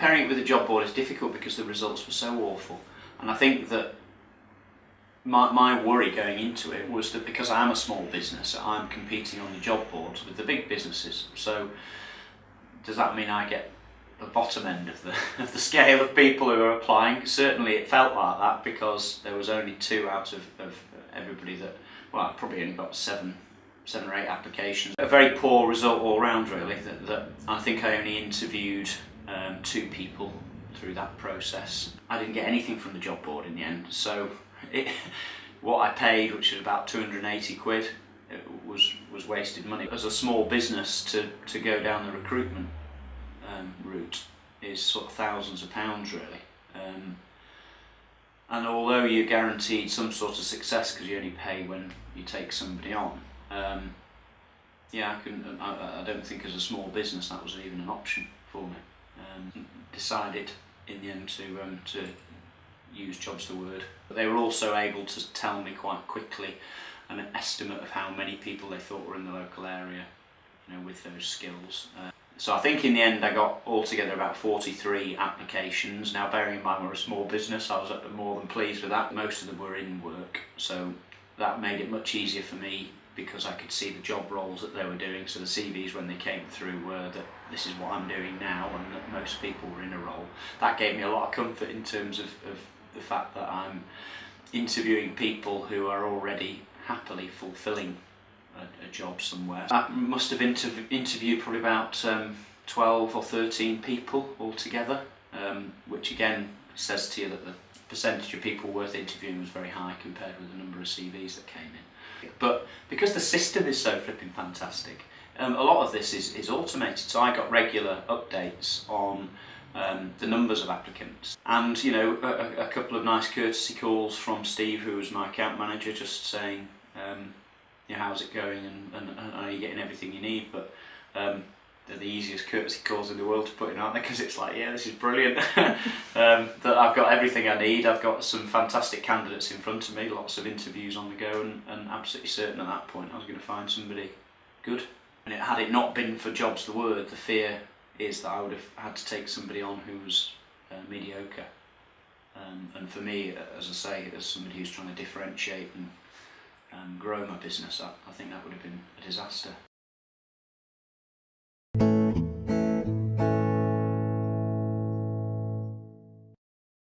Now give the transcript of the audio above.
comparing it with the job board is difficult because the results were so awful, and I think that my worry going into it was that because I am a small business, I'm competing on the job boards with the big businesses. So does that mean I get the bottom end of the scale of people who are applying? Certainly it felt like that, because there was only 2 out of everybody that, well, I probably only got 7 or 8 applications. A very poor result all round, really. That I think I only interviewed 2 people through that process. I didn't get anything from the job board in the end, so what I paid, which was about 280 quid, it was wasted money. As a small business, to go down the recruitment route is sort of thousands of pounds, really. And although you're guaranteed some sort of success because you only pay when you take somebody on, yeah, I don't think as a small business that was even an option for me. Decided in the end to use JobsTheWord. But they were also able to tell me quite quickly an estimate of how many people they thought were in the local area, with those skills. So I think in the end I got altogether about 43 applications. Now, bearing in mind we're a small business, I was more than pleased with that. Most of them were in work, so that made it much easier for me because I could see the job roles that they were doing. So the CVs, when they came through, were that this is what I'm doing now, and that most people were in a role. That gave me a lot of comfort in terms of the fact that I'm interviewing people who are already happily fulfilling a job somewhere. I must have interviewed probably about 12 or 13 people altogether, which again says to you that the percentage of people worth interviewing was very high compared with the number of CVs that came in. But because the system is so flipping fantastic, a lot of this is automated, so I got regular updates on the numbers of applicants, and a couple of nice courtesy calls from Steve, who was my account manager, just saying, how's it going, and are you getting everything you need? But they're the easiest courtesy calls in the world to put in, aren't they? Because it's like, yeah, this is brilliant. That I've got everything I need. I've got some fantastic candidates in front of me, lots of interviews on the go, and absolutely certain at that point I was going to find somebody good. And had it not been for JobsTheWord, the fear is that I would have had to take somebody on who was mediocre. And for me, as I say, as somebody who's trying to differentiate and grow my business, I think that would have been a disaster.